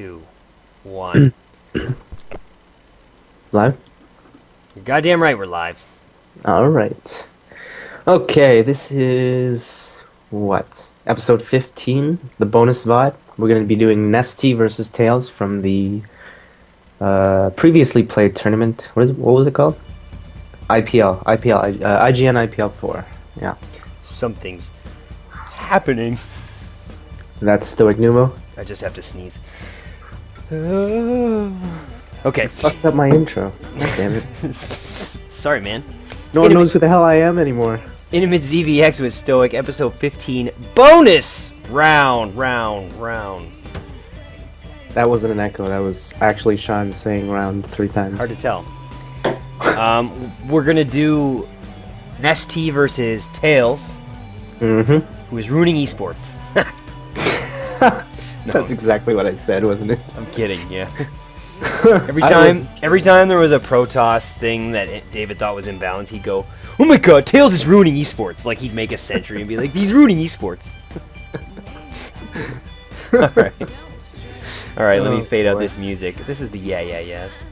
2, 1. Live? You're goddamn right we're live. Alright. Okay, this is... what? Episode 15, the bonus VOD. We're going to be doing Nestea versus Tails from the previously played tournament. What was it called? IGN IPL 4. Yeah. Something's happening. That's Stoic Numo. I just have to sneeze. Okay. Fucked up my intro. God damn it. Sorry, man. No one knows who the hell I am anymore. Intimate ZVX with Stoic, episode 15, bonus round. That wasn't an echo. That was actually Sean saying round 3 times. Hard to tell. We're gonna do Nestea versus Tails, who is ruining esports. No, that's exactly what I said, wasn't it? I'm kidding. Yeah. Every time there was a Protoss thing that David thought was imbalanced, he'd go, "Oh my God, Tails is ruining esports!" Like he'd make a century and be like, "He's ruining esports." All right. Let me fade out this music. This is the yes.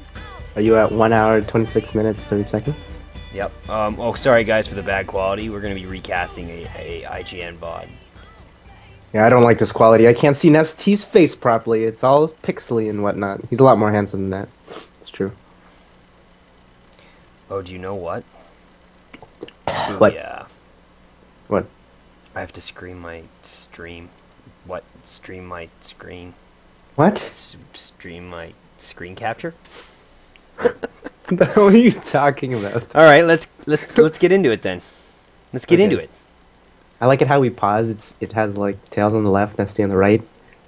Are you at 1 hour, 26 minutes, 30 seconds? Yep. Oh, sorry guys for the bad quality. We're gonna be recasting a IGN VOD. Yeah, I don't like this quality. I can't see Nestea's face properly. It's all pixely and whatnot. He's a lot more handsome than that. It's true. Oh, do you know what? What? Yeah. What? I have to screen my stream. What? Stream my screen. What? Stream my screen capture. What the hell are you talking about? All right, let's get into it then. Let's get into it. I like it how we pause. It has like Tails on the left, Nestea on the right,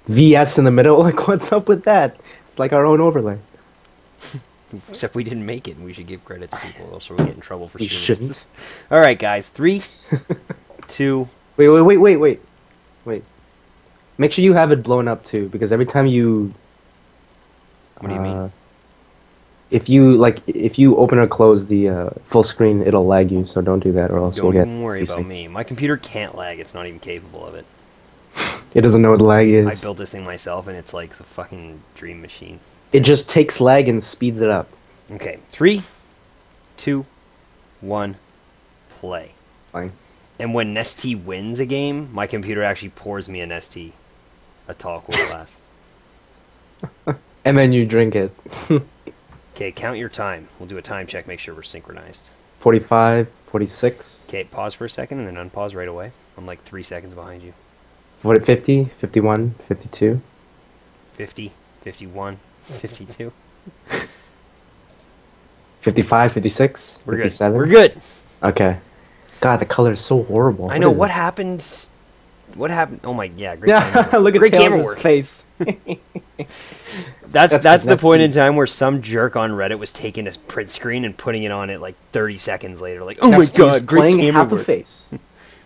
VS in the middle. Like, what's up with that? It's like our own overlay. Except we didn't make it, and we should give credit to people, else we'll get in trouble for. We shouldn't. All right, guys. 3, 2. Wait. Make sure you have it blown up too, because every time you. What do you mean? If you open or close the full screen, it'll lag you. So don't do that, or else we'll get. Don't even worry about me. My computer can't lag. It's not even capable of it. It doesn't know what lag is. I built this thing myself, and it's like the fucking dream machine. It just takes lag and speeds it up. Okay, 3, 2, 1, play. Fine. And when Nestea wins a game, my computer actually pours me a Nestea, a tall cool glass. And then you drink it. Okay, count your time. We'll do a time check, make sure we're synchronized. 45, 46. Okay, pause for a second and then unpause right away. I'm like 3 seconds behind you. 50, 51, 52. 50, 51, 52. 55, 56, We're 57. good. We're good. Okay. God, the color is so horrible. I know. What happened? What happened? Oh my, yeah, great Yeah, camera. look at great camera Tails' work. face. That's the point in time where some jerk on Reddit was taking a print screen and putting it on it like 30 seconds later. Like, oh my God, great camera work. Face.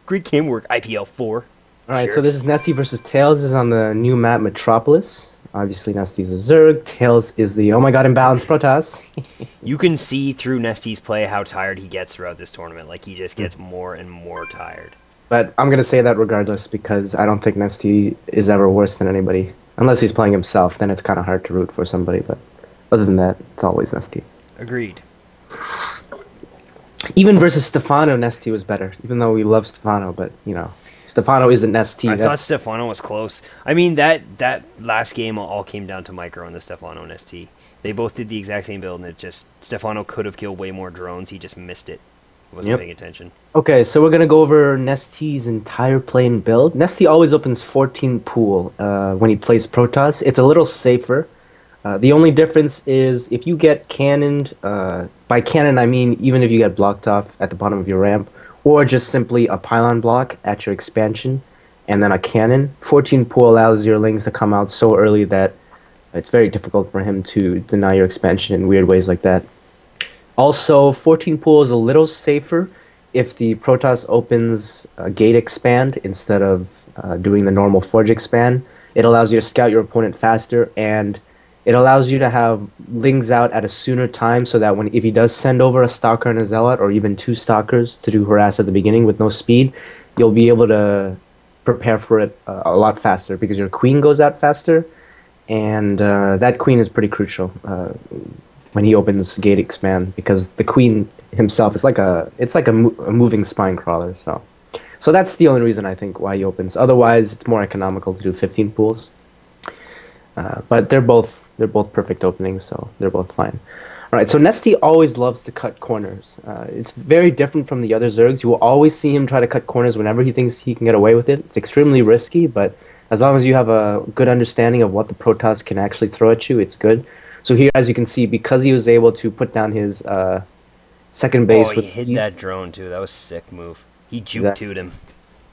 Great camera work. IPL 4. Alright, so this is Nestea versus Tails. This is on the new map Metropolis. Obviously, Nestea's a Zerg. Tails is the, oh my God, imbalanced Protoss. You can see through Nestea's play how tired he gets throughout this tournament. Like, he just gets more and more tired. But I'm going to say that regardless, because I don't think Nestea is ever worse than anybody. Unless he's playing himself, then it's kind of hard to root for somebody. But other than that, it's always Nestea. Agreed. Even versus Stefano, Nestea was better. Even though we love Stefano, but, you know, Stefano isn't Nestea. I thought Stefano was close. I mean, that last game all came down to micro and the Stefano and Nestea. They both did the exact same build, and it just... Stefano could have killed way more drones. He just missed it. Wasn't paying attention. Okay, so we're going to go over Nestea's entire play and build. Nestea always opens 14 pool when he plays Protoss. It's a little safer. The only difference is if you get cannoned, by cannon I mean even if you get blocked off at the bottom of your ramp, or just simply a pylon block at your expansion, and then a cannon, 14 pool allows your lings to come out so early that it's very difficult for him to deny your expansion in weird ways like that. Also, 14 pool is a little safer if the Protoss opens a gate expand instead of doing the normal forge expand. It allows you to scout your opponent faster, and it allows you to have lings out at a sooner time so that if he does send over a stalker and a zealot, or even 2 stalkers to do harass at the beginning with no speed, you'll be able to prepare for it a lot faster because your queen goes out faster, and that queen is pretty crucial when he opens gate expand, because the queen himself is like a moving spine crawler. So that's the only reason I think why he opens. Otherwise, it's more economical to do 15 pools. But they're both perfect openings, so they're both fine. All right, so Nestea always loves to cut corners. It's very different from the other Zergs. You will always see him try to cut corners whenever he thinks he can get away with it. It's extremely risky, but as long as you have a good understanding of what the Protoss can actually throw at you, it's good. So here, as you can see, because he was able to put down his second base he with hit ease, that drone too. That was a sick move. He exactly. juke-2'd him.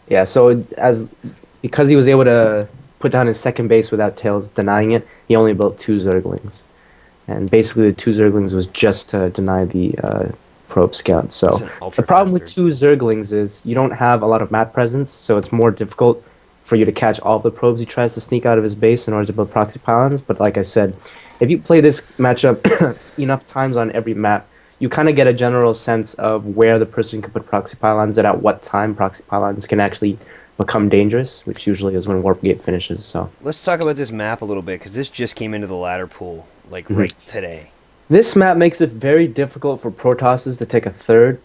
Yeah, so because he was able to put down his second base without tails denying it, he only built 2 Zerglings. And basically the 2 Zerglings was just to deny the probe scout. So the problem with 2 Zerglings is you don't have a lot of map presence, so it's more difficult for you to catch all the probes he tries to sneak out of his base in order to build proxy pylons. But like I said, if you play this matchup enough times on every map, you kind of get a general sense of where the person can put proxy pylons and at what time proxy pylons can actually become dangerous, which usually is when Warp Gate finishes. So let's talk about this map a little bit, because this just came into the ladder pool like right today. This map makes it very difficult for Protosses to take a third.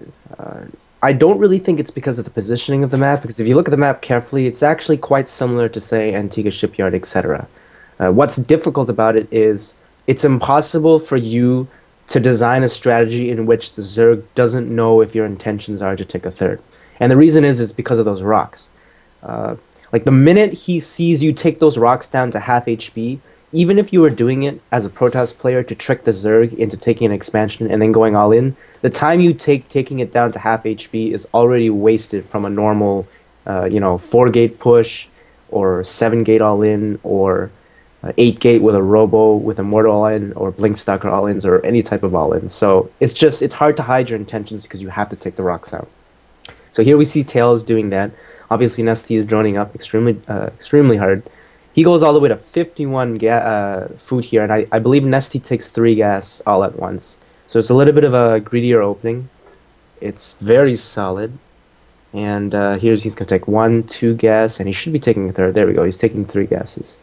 I don't really think it's because of the positioning of the map, because if you look at the map carefully, it's actually quite similar to, say, Antigua Shipyard, etc. What's difficult about it is it's impossible for you to design a strategy in which the Zerg doesn't know if your intentions are to take a third. And the reason is it's because of those rocks. Like the minute he sees you take those rocks down to half HP, even if you were doing it as a Protoss player to trick the Zerg into taking an expansion and then going all in, the time you take taking it down to half HP is already wasted from a normal, 4-gate push, or 7-gate all in, or 8-gate with a Robo with a Mortal all in, or Blink Stalker all ins, or any type of all in. So it's hard to hide your intentions because you have to take the rocks out. So here we see Tails doing that. Obviously, Nestea is droning up extremely hard. He goes all the way to 51 food here, and I believe Nestea takes 3 gas all at once. So it's a little bit of a greedier opening. It's very solid. And here he's going to take 1, 2 gas, and he should be taking a third. There we go, he's taking 3 gases.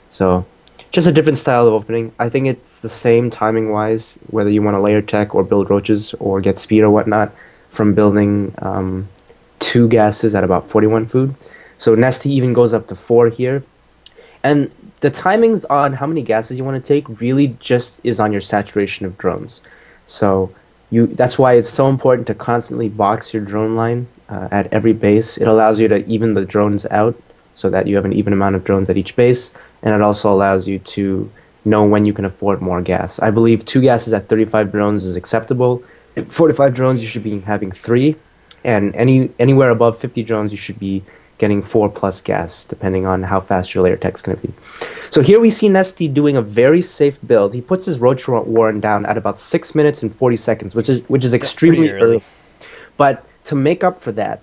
So just a different style of opening. I think it's the same timing-wise, whether you want to layer tech or build roaches or get speed or whatnot, from building 2 gases at about 41 food. So Nestea even goes up to 4 here. And the timings on how many gases you want to take really just is on your saturation of drones. So that's why it's so important to constantly box your drone line at every base. It allows you to even the drones out so that you have an even amount of drones at each base. And it also allows you to know when you can afford more gas. I believe 2 gases at 35 drones is acceptable. At 45 drones, you should be having 3. And anywhere above 50 drones, you should be getting 4+ gas, depending on how fast your layer tech's going to be. So here we see Nestea doing a very safe build. He puts his Roach Warren down at about 6 minutes and 40 seconds, which is extremely early. But to make up for that,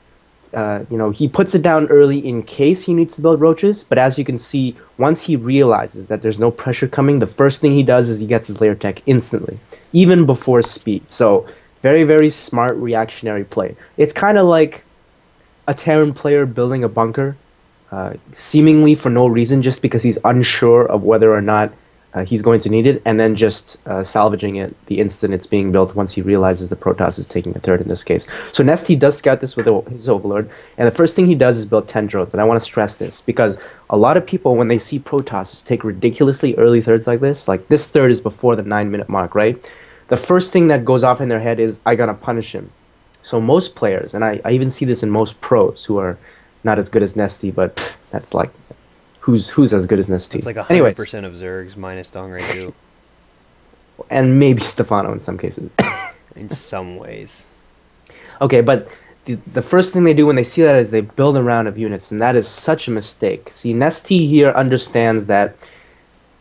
he puts it down early in case he needs to build roaches. But as you can see, once he realizes that there's no pressure coming, the first thing he does is he gets his layer tech instantly, even before speed. So very, very smart reactionary play. It's kind of like a Terran player building a bunker, seemingly for no reason, just because he's unsure of whether or not he's going to need it, and then just salvaging it the instant it's being built once he realizes the Protoss is taking a third in this case. So Nestea does scout this with his Overlord, and the first thing he does is build 10 drones, and I want to stress this, because a lot of people, when they see Protosses take ridiculously early thirds like this third is before the 9-minute mark, right? The first thing that goes off in their head is, I gotta punish him. So most players, and I even see this in most pros who are not as good as Nestea, but that's like, who's as good as Nestea? It's like 100% of Zergs minus Dongray too. And maybe Stefano in some cases. In some ways. Okay, but the first thing they do when they see that is they build a round of units, and that is such a mistake. See, Nestea here understands that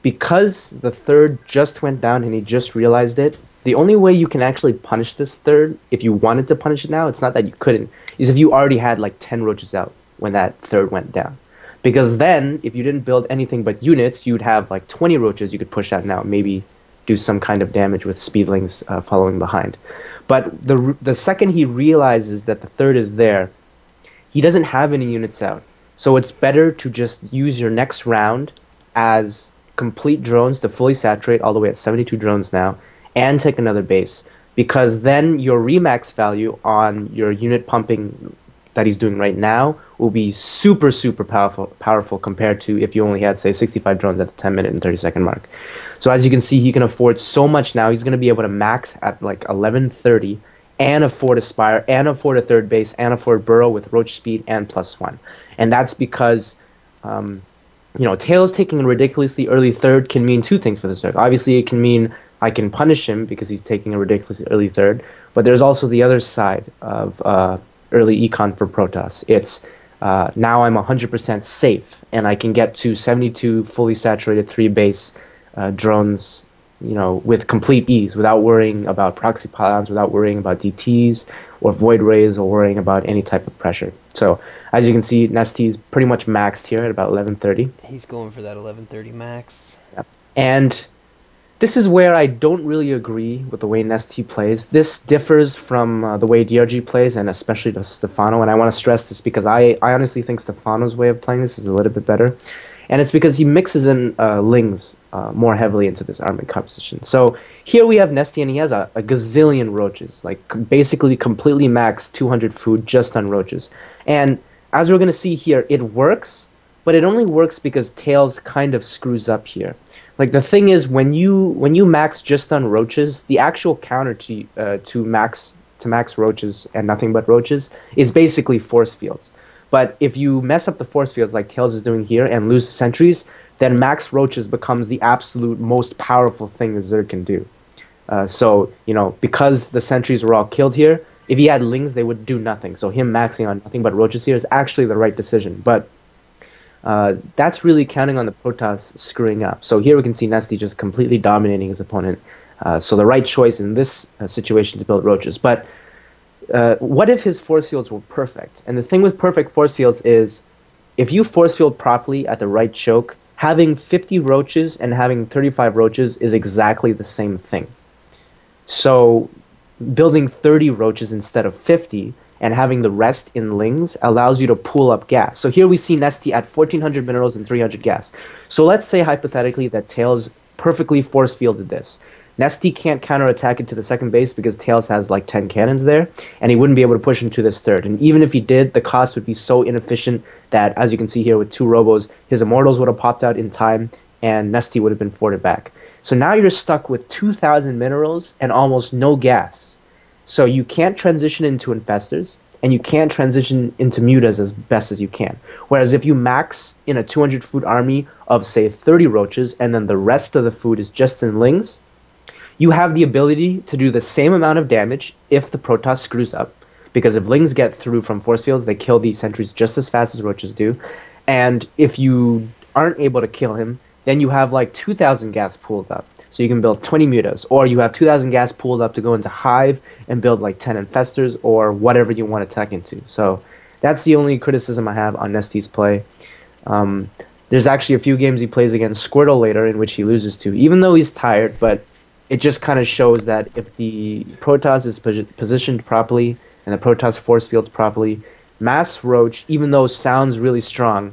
because the third just went down and he just realized it, the only way you can actually punish this third, if you wanted to punish it now, it's not that you couldn't, is if you already had like 10 roaches out when that third went down. Because then, if you didn't build anything but units, you'd have like 20 roaches you could push out now, maybe do some kind of damage with speedlings following behind. But the second he realizes that the third is there, he doesn't have any units out. So it's better to just use your next round as complete drones to fully saturate all the way at 72 drones now, and take another base, because then your remax value on your unit pumping that he's doing right now will be super, super powerful compared to if you only had, say, 65 drones at the 10-minute and 30-second mark. So as you can see, he can afford so much now. He's going to be able to max at like 1130 and afford Aspire and afford a third base and afford Burrow with Roach speed and +1. And that's because Tails taking a ridiculously early third can mean two things for this deck. Obviously, it can mean I can punish him because he's taking a ridiculously early third, but there's also the other side of early econ for Protoss. It's now I'm 100% safe, and I can get to 72 fully saturated 3-base drones, with complete ease, without worrying about proxy pylons, without worrying about DTs or void rays, or worrying about any type of pressure. So as you can see, Nestea's pretty much maxed here at about 1130. He's going for that 1130 max. Yep. And this is where I don't really agree with the way Nestea plays. This differs from the way DRG plays, and especially to Stefano. And I want to stress this because I honestly think Stefano's way of playing this is a little bit better. And it's because he mixes in Lings more heavily into this army composition. So here we have Nestea, and he has a gazillion roaches, like basically completely maxed 200 food just on roaches. And as we're going to see here, it works, but it only works because Tails kind of screws up here. Like the thing is, when you max just on roaches, the actual counter to max roaches and nothing but roaches is basically force fields. But if you mess up the force fields like Tails is doing here and lose sentries, then max roaches becomes the absolute most powerful thing the Zerg can do. So because the sentries were all killed here, if he had Lings, they would do nothing. So him maxing on nothing but roaches here is actually the right decision. But that's really counting on the Protoss screwing up. So here we can see Nestea just completely dominating his opponent. So the right choice in this situation to build roaches. But what if his force fields were perfect? And the thing with perfect force fields is, if you force field properly at the right choke, having 50 roaches and having 35 roaches is exactly the same thing. So building 30 roaches instead of 50 and having the rest in Lings allows you to pool up gas. So here we see Nestea at 1400 minerals and 300 gas. So let's say hypothetically that Tails perfectly force fielded this. Nestea can't counterattack it to the second base because Tails has like 10 cannons there, and he wouldn't be able to push into this third. And even if he did, the cost would be so inefficient that, as you can see here with 2 Robos, his Immortals would have popped out in time, and Nestea would have been forwarded back. So now you're stuck with 2,000 minerals and almost no gas. So you can't transition into Infestors, and you can't transition into Mutas as best as you can. Whereas if you max in a 200 food army of, say, 30 Roaches, and then the rest of the food is just in Lings, you have the ability to do the same amount of damage if the Protoss screws up, because if Lings get through from force fields, they kill these sentries just as fast as Roaches do. And if you aren't able to kill him, then you have like 2,000 gas pooled up. So you can build 20 Mutas, or you have 2,000 gas pooled up to go into Hive and build like 10 Infestors or whatever you want to tech into. So that's the only criticism I have on Nestea's play. There's actually a few games he plays against Squirtle later in which he loses to, even though he's tired, but it just kind of shows that if the Protoss is positioned properly and the Protoss force fields properly, Mass Roach, even though sounds really strong,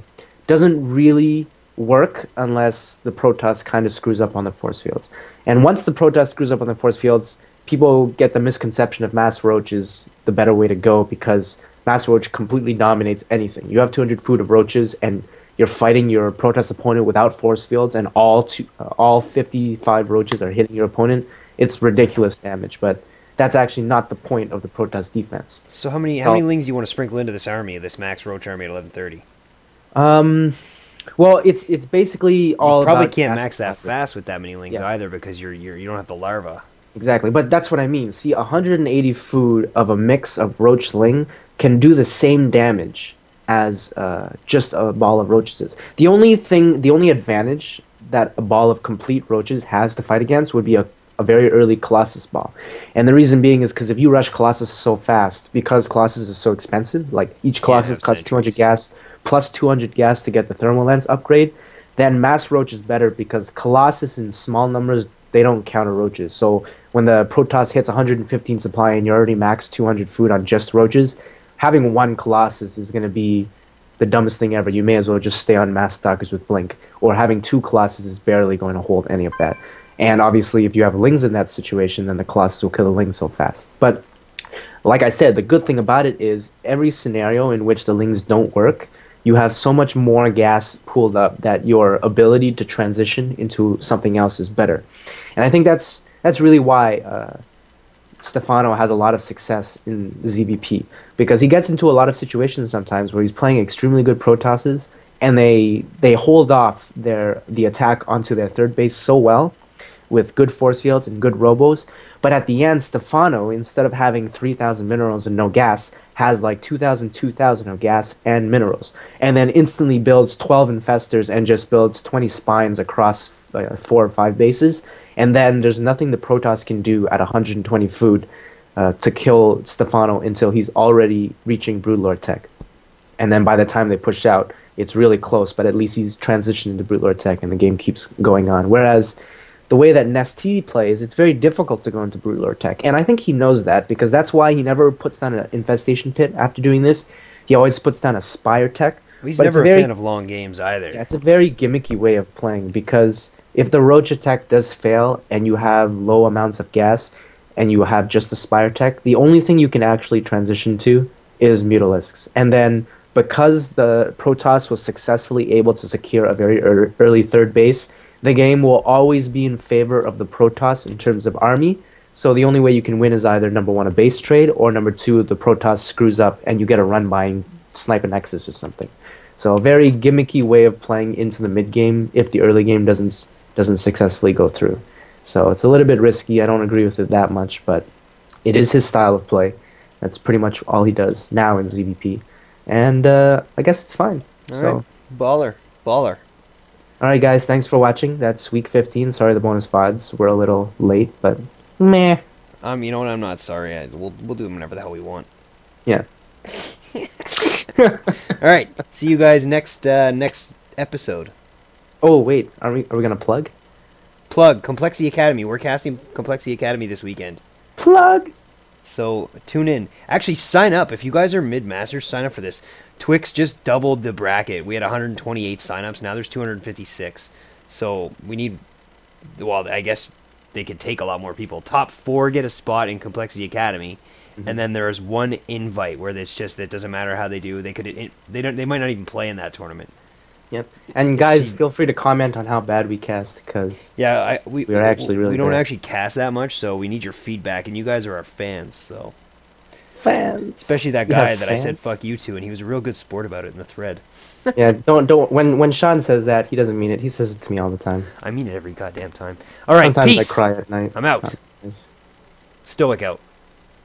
doesn't really work unless the Protoss kind of screws up on the force fields. And once the Protoss screws up on the force fields, people get the misconception of Mass Roach is the better way to go, because Mass Roach completely dominates anything. You have 200 food of roaches, and you're fighting your Protoss opponent without force fields, and all 55 roaches are hitting your opponent. It's ridiculous damage, but that's actually not the point of the Protoss defense. So how many Lings do you want to sprinkle into this army, this max roach army at 1130? Well, it's basically all. You probably about can't max that fast with that many Lings either, because you don't have the larva. Exactly, but that's what I mean. See, 180 food of a mix of Roach Ling can do the same damage as just a ball of roaches is. The only advantage that a ball of complete roaches has to fight against would be a very early Colossus ball. And the reason being is because if you rush Colossus so fast, because Colossus is so expensive, like each Colossus costs 200 gas plus 200 gas to get the thermal lens upgrade, then Mass Roach is better because Colossus in small numbers, they don't counter roaches. So when the Protoss hits 115 supply and you're already max 200 food on just roaches, having one Colossus is going to be the dumbest thing ever. You may as well just stay on mass stalkers with blink, or having two Colossus is barely going to hold any of that. And obviously, if you have Lings in that situation, then the Colossus will kill the Lings so fast. But like I said, the good thing about it is every scenario in which the Lings don't work, you have so much more gas pooled up that your ability to transition into something else is better. And I think that's really why Stefano has a lot of success in ZvP, because he gets into a lot of situations sometimes where he's playing extremely good Protosses, and they hold off the attack onto their third base so well with good force fields and good robos. But at the end, Stefano, instead of having 3,000 minerals and no gas, has like 2,000 of gas and minerals, and then instantly builds 12 infestors and just builds 20 spines across 4 or 5 bases. And then there's nothing the Protoss can do at 120 food to kill Stefano until he's already reaching Broodlord tech. And then by the time they push out, it's really close, but at least he's transitioned into Broodlord tech and the game keeps going on. Whereas the way that Nestea plays, it's very difficult to go into Broodlord tech. And I think he knows that, because that's why he never puts down an Infestation Pit after doing this. He always puts down a Spire tech. He's never a fan of long games either. Yeah, it's a very gimmicky way of playing, because if the Roach attack does fail and you have low amounts of gas and you have just the Spire tech, the only thing you can actually transition to is Mutalisks. And then because the Protoss was successfully able to secure a very early third base, the game will always be in favor of the Protoss in terms of army. So the only way you can win is either number 1 a base trade, or number 2 the Protoss screws up and you get a run by Sniper Nexus or something. So a very gimmicky way of playing into the mid game if the early game doesn't successfully go through. So it's a little bit risky. I don't agree with it that much, but it is his style of play. That's pretty much all he does now in ZvP. And I guess it's fine. All right. Baller. Alright guys, thanks for watching. That's week 15. Sorry the bonus VODs were a little late, but meh. You know what? I'm not sorry. We'll do them whenever the hell we want. Yeah. Alright, see you guys next episode. Oh wait, are we gonna plug? Plug Complexity Academy. We're casting Complexity Academy this weekend. Plug. So tune in. Actually, sign up if you guys are mid-masters. Sign up for this. Twix just doubled the bracket. We had 128 signups. Now there's 256. So we need. Well, I guess they could take a lot more people. Top 4 get a spot in Complexity Academy, and then there's one invite where it's just it doesn't matter how they do. They might not even play in that tournament. Yep. And guys, feel free to comment on how bad we cast, because yeah, we are actually really we don't bad. actually cast that much, so we need your feedback, and you guys are our fans, so fans. Especially that guy that I said fuck you to, and he was a real good sport about it in the thread. Yeah, don't when Sean says that, he doesn't mean it. He says it to me all the time. I mean it every goddamn time. All right, Sometimes peace. I cry at night. I'm out. Stoic out.